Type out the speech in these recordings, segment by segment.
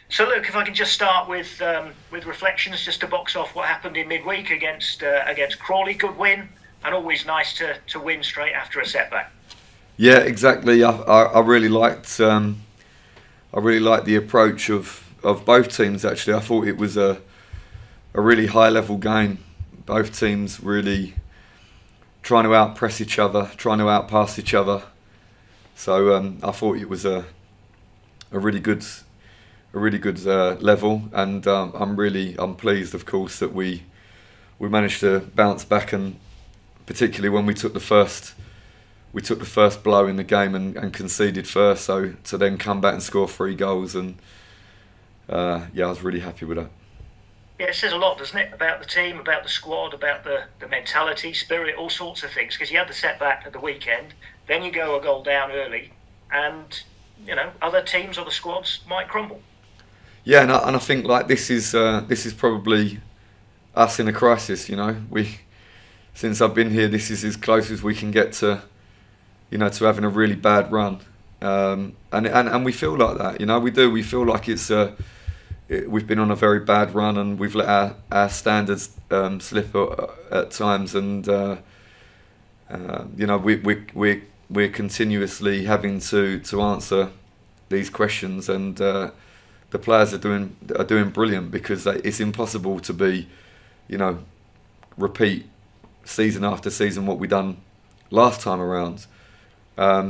So look, if I can just start with reflections, just to box off what happened in midweek against Crawley. Good win, and always nice to win straight after a setback. Yeah, exactly. I really liked the approach of both teams. Actually, I thought it was a really high level game. Both teams really trying to outpress each other, trying to outpass each other. So I thought it was a really good level, and I'm pleased, of course, that we managed to bounce back, and particularly when we took the first blow in the game and conceded first. So to then come back and score 3 goals, and yeah, I was really happy with that. Yeah, it says a lot, doesn't it, about the team, about the squad, about the mentality, spirit, all sorts of things. Because you had the setback at the weekend, then you go a goal down early, and other teams or the squads might crumble. Yeah, and I think like this is probably us in a crisis. We since I've been here, this is as close as we can get to to having a really bad run. And we feel like that. We do. We feel like we've been on a very bad run, and we've let our standards slip at times, and we're continuously having to answer these questions, and the players are doing brilliant, because it's impossible to be, repeat season after season what we done last time around.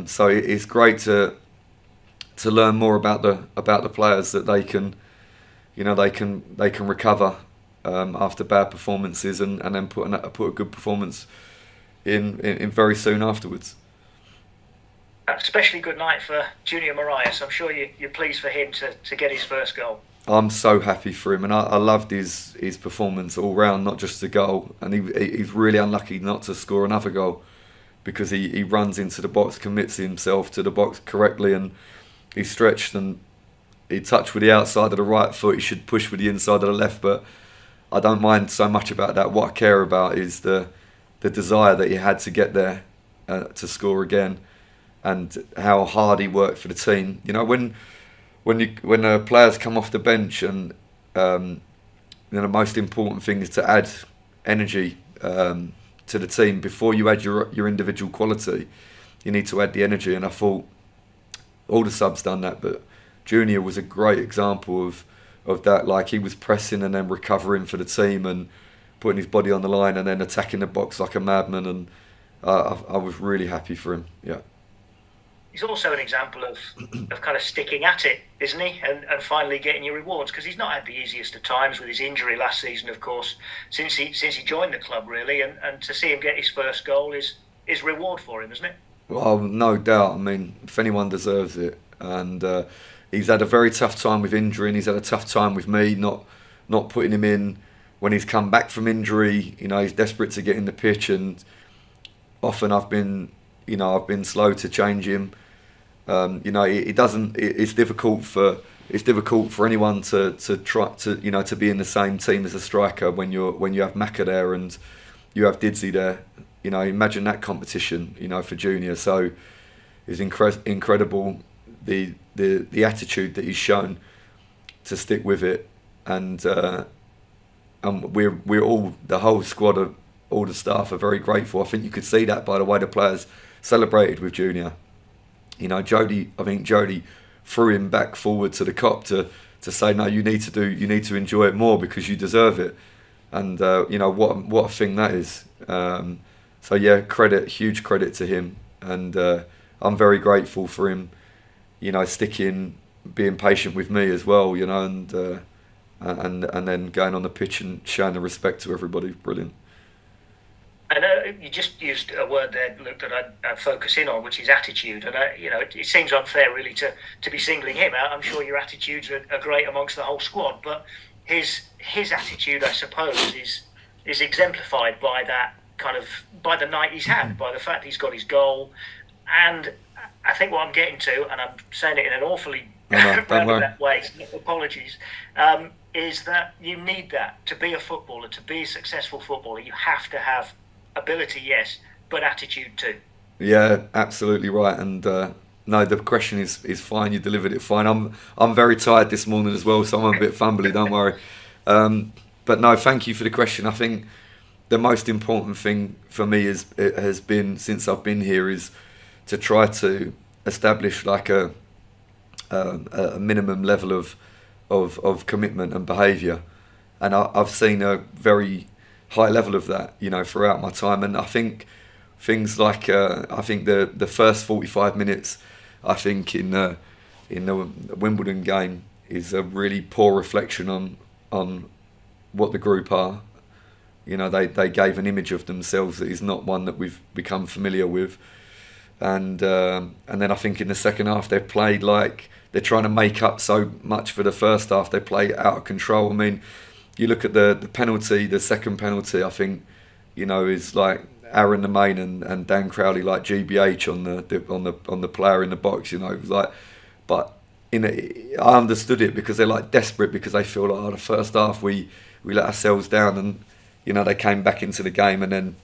So it's great to learn more about the players, that they can recover after bad performances, and then put a good performance in very soon afterwards. Especially good night for Junior Marias. I'm sure you're pleased for him to get his first goal. I'm so happy for him, and I loved his performance all round, not just the goal. And he's really unlucky not to score another goal, because he runs into the box, commits himself to the box correctly, and he's stretched, and he touched with the outside of the right foot. He should push with the inside of the left, but I don't mind so much about that. What I care about is the desire that he had to get there, to score again, and how hard he worked for the team. When players come off the bench, and the most important thing is to add energy to the team before you add your individual quality. You need to add the energy, and I thought all the subs done that, but Junior was a great example of that. Like, he was pressing and then recovering for the team, and putting his body on the line, and then attacking the box like a madman. And I was really happy for him. Yeah. He's also an example of kind of sticking at it, isn't he? And finally getting your rewards, because he's not had the easiest of times with his injury last season, of course, since he joined the club, really. And to see him get his first goal is reward for him, isn't it? Well, no doubt. I mean, if anyone deserves it, and he's had a very tough time with injury, and he's had a tough time with me not putting him in when he's come back from injury. He's desperate to get in the pitch, and often I've been slow to change him. It doesn't. It's difficult for anyone to try to be in the same team as a striker when you have Maka there, and you have Didsey there. Imagine that competition. For Junior. So it's incredible the attitude that he's shown to stick with it, and we're all, the whole squad of all the staff, are very grateful. I think you could see that by the way the players celebrated with Junior. I think Jody threw him back forward to the cop to say, no, you need to enjoy it more, because you deserve it. And what a thing that is. So yeah, huge credit to him, and I'm very grateful for him. Sticking, being patient with me as well. And then going on the pitch and showing the respect to everybody. Brilliant. I know you just used a word there, Luke, that I'd focus in on, which is attitude. And it seems unfair, really, to be singling him out. I'm sure your attitudes are great amongst the whole squad, but his attitude, I suppose, is exemplified by that kind of, by the night he's had, by the fact he's got his goal. And I think what I'm getting to, and I'm saying it in an awfully roundabout way, so apologies, is that you need that to be a footballer, to be a successful footballer. You have to have ability, yes, but attitude too. Yeah, absolutely right. And no, the question is fine. You delivered it fine. I'm very tired this morning as well, so I'm a bit fumbly. Don't worry. But no, thank you for the question. I think the most important thing for me has been since I've been here is to try to establish like a minimum level of commitment and behaviour, and I've seen a very high level of that, throughout my time. And I think things like I think the first 45 minutes, I think in the Wimbledon game is a really poor reflection on what the group are. They gave an image of themselves that is not one that we've become familiar with. And then I think in the second half they played like they're trying to make up so much for the first half. They play out of control. I mean, you look at the penalty, the second penalty. I think is like Aaron the Main and Dan Crowley like GBH on the player in the box. It was like, but I understood it because they're like desperate because they feel like the first half we let ourselves down, and they came back into the game and then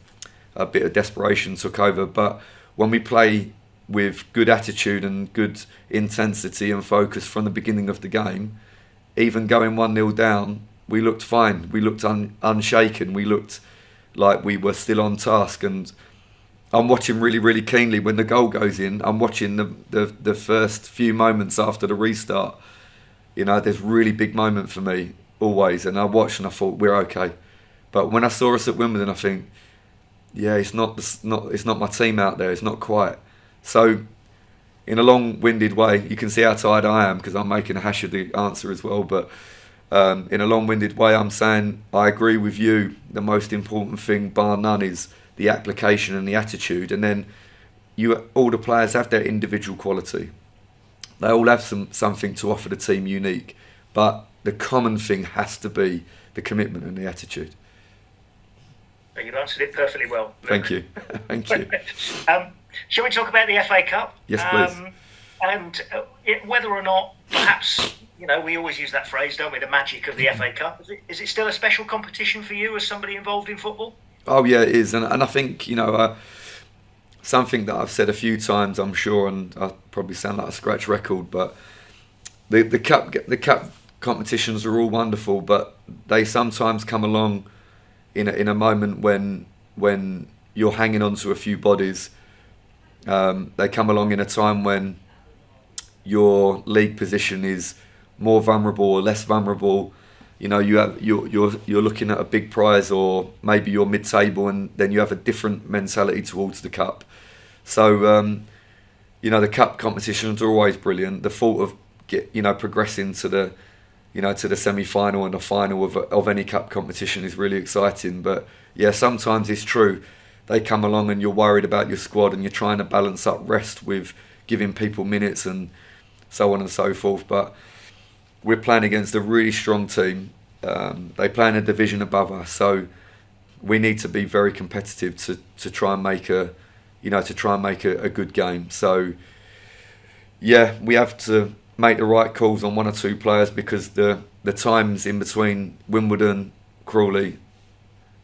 a bit of desperation took over. But when we play with good attitude and good intensity and focus from the beginning of the game, even going 1-0 down, we looked fine. We looked unshaken. We looked like we were still on task. And I'm watching really, really keenly when the goal goes in. I'm watching the first few moments after the restart. There's a really big moment for me always. And I watched and I thought, we're okay. But when I saw us at Wimbledon, I think, yeah, it's not my team out there. It's not quite. So, in a long-winded way, you can see how tired I am because I'm making a hash of the answer as well. But in a long-winded way, I'm saying I agree with you. The most important thing, bar none, is the application and the attitude. And then all the players have their individual quality. They all have something to offer the team unique. But the common thing has to be the commitment and the attitude. You've answered it perfectly well, Luke. Thank you. Thank you. Shall we talk about the FA Cup? Yes, please. And whether or not, perhaps, we always use that phrase, don't we? The magic of the FA Cup. Is it still a special competition for you as somebody involved in football? Oh yeah, it is, and I think something that I've said a few times, I'm sure, and I probably sound like a scratch record, but the cup competitions are all wonderful, but they sometimes come along in a moment when you're hanging on to a few bodies. They come along in a time when your league position is more vulnerable or less vulnerable. You're looking at a big prize, or maybe you're mid-table, and then you have a different mentality towards the cup. So the cup competitions are always brilliant. The thought of progressing to the to the semi-final and the final of any cup competition is really exciting. But yeah, sometimes it's true. They come along and you're worried about your squad and you're trying to balance up rest with giving people minutes and so on and so forth. But we're playing against a really strong team. They play in a division above us, so we need to be very competitive to try and make a good game. So yeah, we have to make the right calls on one or two players because the times in between Wimbledon, Crawley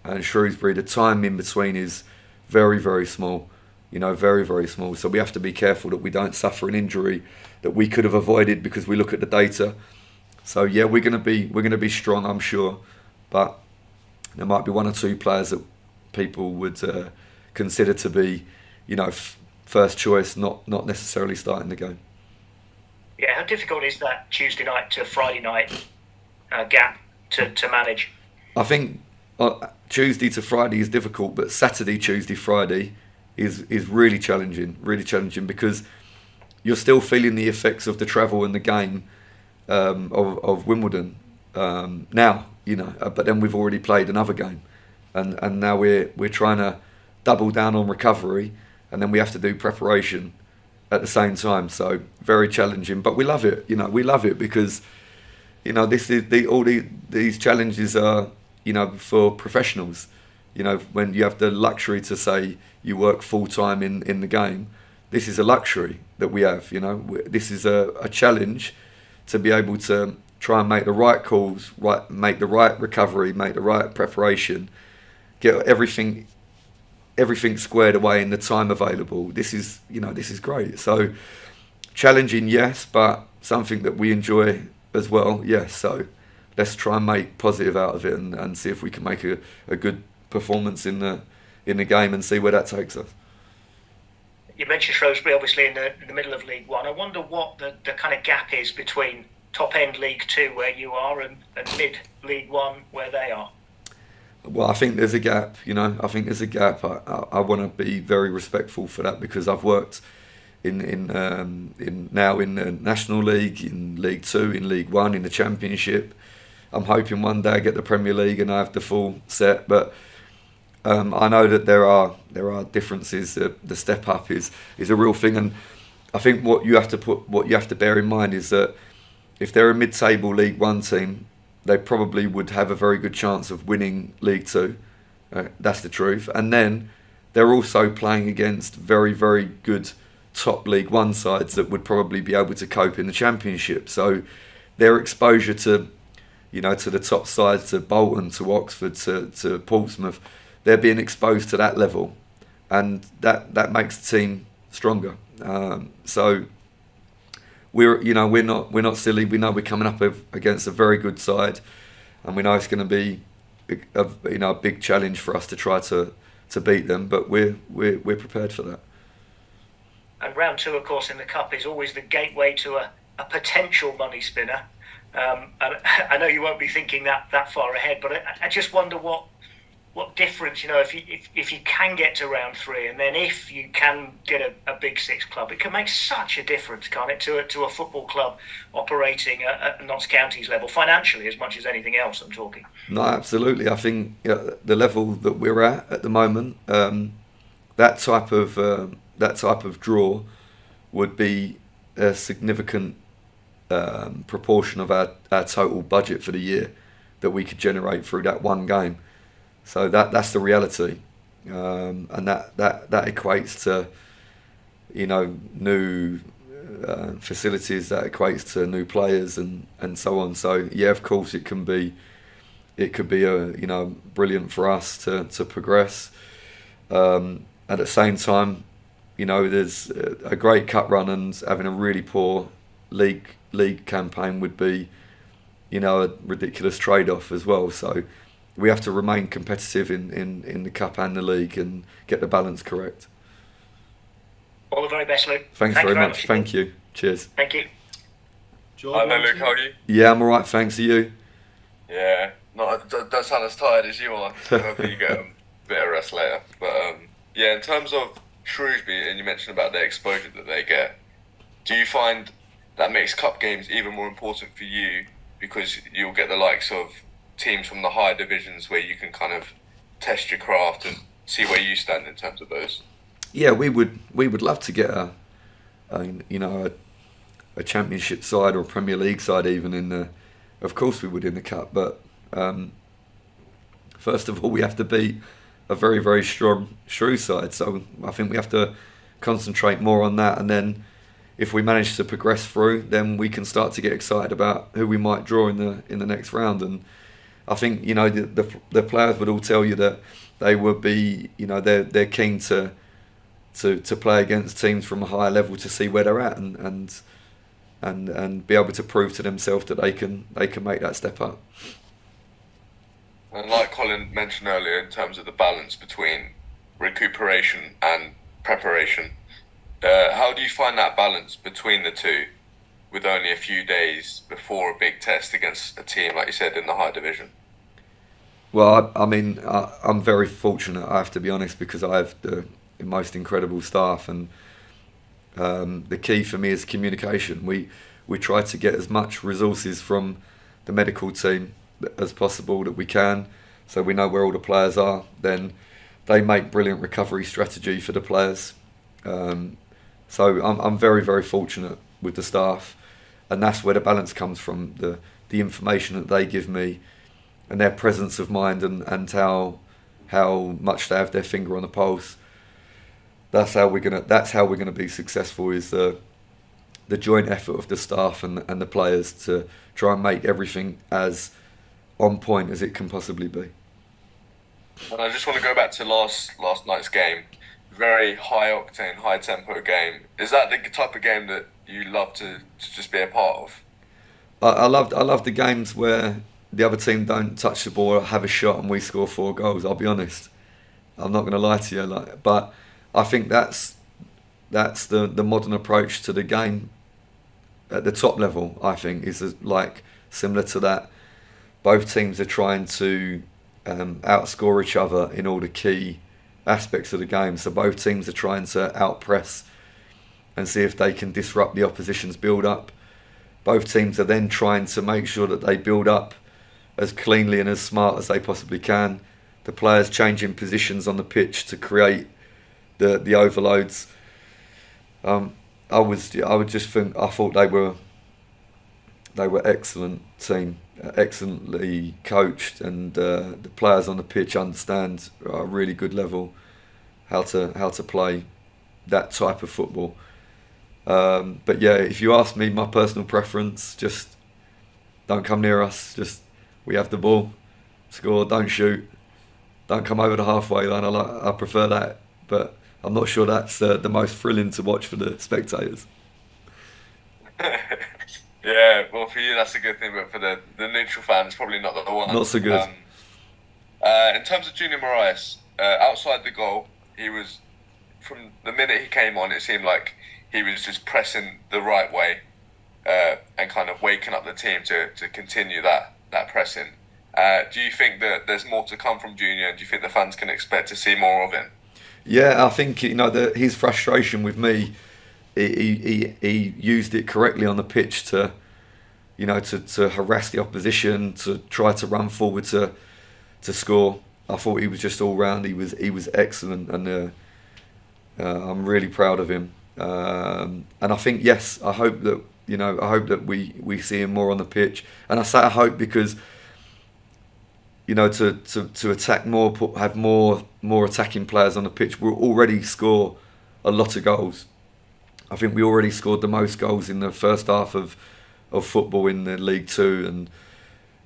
and Shrewsbury, the time in between is very, very small, very, very small. So we have to be careful that we don't suffer an injury that we could have avoided because we look at the data. So yeah, we're gonna be strong, I'm sure, but there might be one or two players that people would consider to be, first choice, not necessarily starting the game. Yeah, how difficult is that Tuesday night to Friday night gap to manage? I think Tuesday to Friday is difficult, but Saturday, Tuesday, Friday is really challenging because you're still feeling the effects of the travel and the game of Wimbledon now, but then we've already played another game, and now we're trying to double down on recovery, and then we have to do preparation at the same time. So very challenging, but we love it. We love it because this is these challenges are for professionals. When you have the luxury to say you work full time in the game, this is a luxury that we have. This is a challenge to be able to try and make the right calls, make the right recovery, make the right preparation, get everything squared away in the time available. This is great. So challenging, yes, but something that we enjoy as well, yes. So let's try and make positive out of it and see if we can make a good performance in the game and see where that takes us. You mentioned Shrewsbury, obviously in the middle of League One. I wonder what the kind of gap is between top end League Two where you are and mid League One where they are. Well, I think there's a gap. I think there's a gap. I want to be very respectful for that because I've worked in now in the National League, in League Two, in League One, in the Championship. I'm hoping one day I get the Premier League and I have the full set, but I know that there are differences. The step up is a real thing, and I think what you have to bear in mind is that if they're a mid-table League One team, they probably would have a very good chance of winning League Two. That's the truth, and then they're also playing against very, very good top League One sides that would probably be able to cope in the Championship. So their exposure to the top sides, to Bolton, to Oxford, to Portsmouth, they're being exposed to that level, and that makes the team stronger. So we're not silly. We know we're coming up against a very good side, and we know it's going to be a big challenge for us to try to beat them. But we're prepared for that. And round two, of course, in the cup is always the gateway to a potential money spinner. And I know you won't be thinking that far ahead, but I just wonder what difference, if you can get to round three, and then if you can get a Big Six club, it can make such a difference, can't it, to a football club operating at Notts County's level, financially as much as anything else, I'm talking. No, absolutely. I think the level that we're at the moment, that type of draw would be a significant proportion of our total budget for the year that we could generate through that one game. So that's the reality, and that equates to new facilities, that equates to new players and so on. So yeah, of course it could be brilliant for us to progress. At the same time, there's a great cup run, and having a really poor league campaign would be a ridiculous trade-off as well. So we have to remain competitive in the cup and the league and get the balance correct. All the very best, Luke. Thanks very much. Thank you. Cheers. Thank you. Hello, Luke. How are you? Yeah, I'm all right. Thanks. Are you? Yeah. Don't sound as tired as you are. So hopefully you get a bit of rest later. But yeah, in terms of Shrewsbury, and you mentioned about the exposure that they get, do you find that makes cup games even more important for you because you'll get the likes of teams from the higher divisions where you can kind of test your craft and see where you stand in terms of those? Yeah, we would love to get a Championship side or a Premier League side even in the. Of course, we would in the cup, but first of all, we have to beat a very, very strong Shrews side. So I think we have to concentrate more on that, and then if we manage to progress through, then we can start to get excited about who we might draw in the next round. And I think the players would all tell you that they would be they're keen to play against teams from a higher level to see where they're at and be able to prove to themselves that they can make that step up. And like Colin mentioned earlier, in terms of the balance between recuperation and preparation, how do you find that balance between the two with only a few days before a big test against a team, like you said, in the higher division? Well, I'm very fortunate, I have to be honest, because I have the most incredible staff, and the key for me is communication. We try to get as much resources from the medical team as possible that we can, so we know where all the players are. Then they make brilliant recovery strategy for the players. So I'm very, very fortunate with the staff, and that's where the balance comes from, the information that they give me and their presence of mind and how much they have their finger on the pulse. That's how we're gonna be successful, is the joint effort of the staff and the players to try and make everything as on point as it can possibly be. And I just want to go back to last night's game. Very high octane, high tempo game. Is that the type of game that you love to just be a part of? I love the games where the other team don't touch the ball or have a shot and we score 4 goals. I'll be honest. I'm not going to lie to you, but I think that's the modern approach to the game at the top level. I think is like similar to that. Both teams are trying to outscore each other in all the key aspects of the game. So both teams are trying to outpress and see if they can disrupt the opposition's build-up. Both teams are then trying to make sure that they build up as cleanly and as smart as they possibly can. The players changing positions on the pitch to create the overloads. I thought they were excellent team, excellently coached, and the players on the pitch understand at a really good level how to play that type of football. But yeah, if you ask me, my personal preference, just don't come near us. Just we have the ball, score, don't shoot, don't come over the halfway line. I prefer that, but I'm not sure that's the most thrilling to watch for the spectators. Yeah, well, for you that's a good thing, but for the neutral fan, it's probably not the one. Not so good. In terms of Junior Moraes, outside the goal, he was, from the minute he came on, it seemed like he was just pressing the right way and kind of waking up the team to continue that pressing. Do you think that there's more to come from Junior, and do you think the fans can expect to see more of him? Yeah, I think his frustration with me, he used it correctly on the pitch to harass the opposition, to try to run forward to score. I thought he was just all round. He was excellent, and I'm really proud of him. And I think yes, I hope that we see him more on the pitch. And I say I hope because to attack more, have more attacking players on the pitch. We'll already score a lot of goals. I think we already scored the most goals in the first half of football in the League Two, and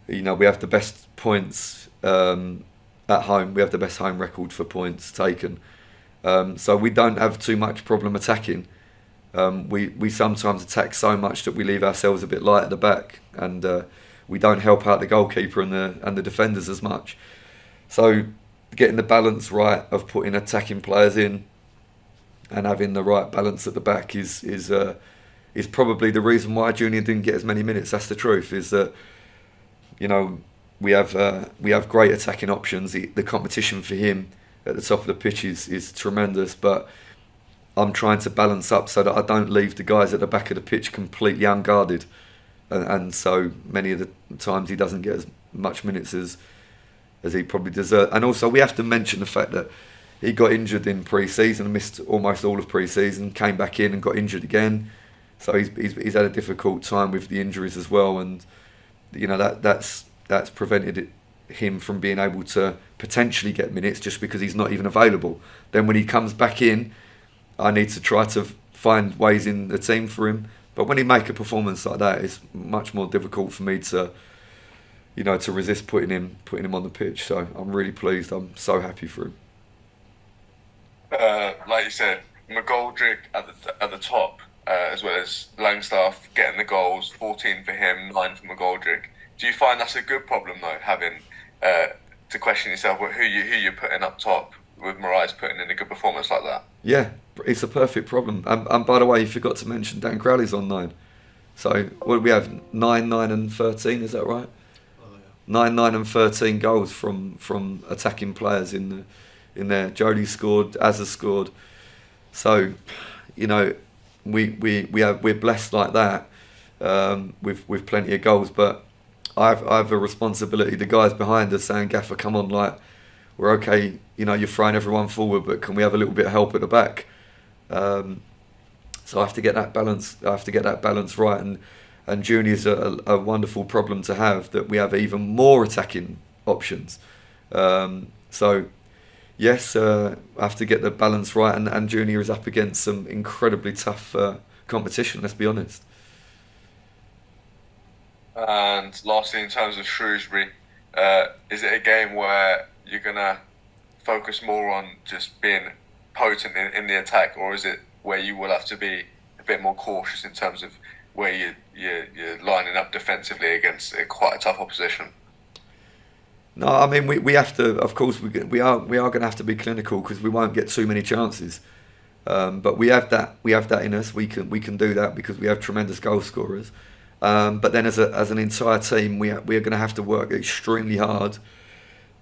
we have the best points at home. We have the best home record for points taken. So we don't have too much problem attacking. We sometimes attack so much that we leave ourselves a bit light at the back, and we don't help out the goalkeeper and the defenders as much. So getting the balance right of putting attacking players in and having the right balance at the back is probably the reason why Junior didn't get as many minutes. That's the truth. Is that we have great attacking options. The competition for him at the top of the pitch is tremendous, but I'm trying to balance up so that I don't leave the guys at the back of the pitch completely unguarded, and so many of the times he doesn't get as much minutes as he probably deserves. And also we have to mention the fact that he got injured in pre-season, missed almost all of pre-season, came back in and got injured again. So he's had a difficult time with the injuries as well, and that's prevented him from being able to potentially get minutes just because he's not even available. Then when he comes back in, I need to try to find ways in the team for him. But when he make a performance like that, it's much more difficult for me to resist putting him on the pitch. So I'm really pleased. I'm so happy for him. Like you said, McGoldrick at the top, as well as Langstaff getting the goals, 14 for him, 9 for McGoldrick. Do you find that's a good problem though, having to question yourself who you're putting up top, with Moraes putting in a good performance like that? Yeah, it's a perfect problem. And by the way, you forgot to mention Dan Crowley's on 9. So what do we have? 9, 9 and 13, is that right? Oh, yeah. 9, 9 and 13 goals from attacking players in there. Jody scored, Azza scored. So, we're blessed like that with plenty of goals. But I have a responsibility. The guys behind us saying, "Gaffer, come on, like we're okay. You're throwing everyone forward, but can we have a little bit of help at the back?" So I have to get that balance. I have to get that balance right. And Junior's a wonderful problem to have, that we have even more attacking options. So yes, I have to get the balance right. And Junior is up against some incredibly tough competition. Let's be honest. And lastly, in terms of Shrewsbury, is it a game where you're gonna focus more on just being potent in the attack, or is it where you will have to be a bit more cautious in terms of where you're lining up defensively against quite a tough opposition? No, I mean we have to. Of course, we are going to have to be clinical because we won't get too many chances. But we have that in us. We can do that because we have tremendous goal scorers. But then as an entire team, we are going to have to work extremely hard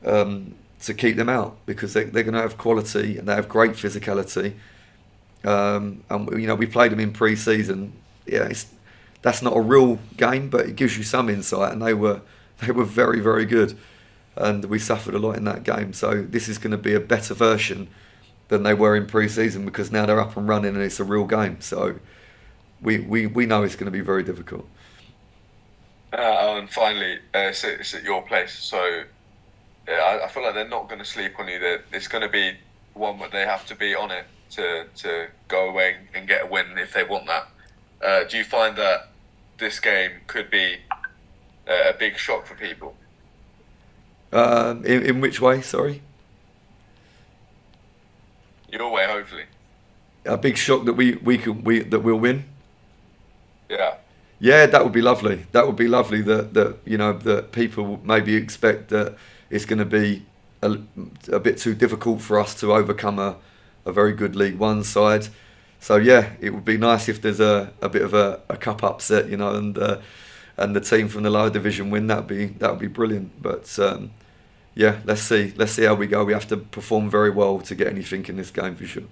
to keep them out because they're going to have quality and they have great physicality. And we played them in pre-season. Yeah, that's not a real game, but it gives you some insight. And they were very, very good, and we suffered a lot in that game. So this is going to be a better version than they were in pre-season because now they're up and running and it's a real game. So we know it's going to be very difficult. And finally, it's at your place, so I feel like they're not going to sleep on you. It's going to be one where they have to be on it to go away and get a win if they want that. Do you find that this game could be a big shock for people? In which way? Sorry. Your way, hopefully. A big shock that that we'll win. Yeah. Yeah, that would be lovely. That would be lovely. That people maybe expect that it's going to be a bit too difficult for us to overcome a very good League One side. So yeah, it would be nice if there's a bit of a cup upset, and the team from the lower division win. That would be brilliant. But yeah, let's see how we go. We have to perform very well to get anything in this game for sure.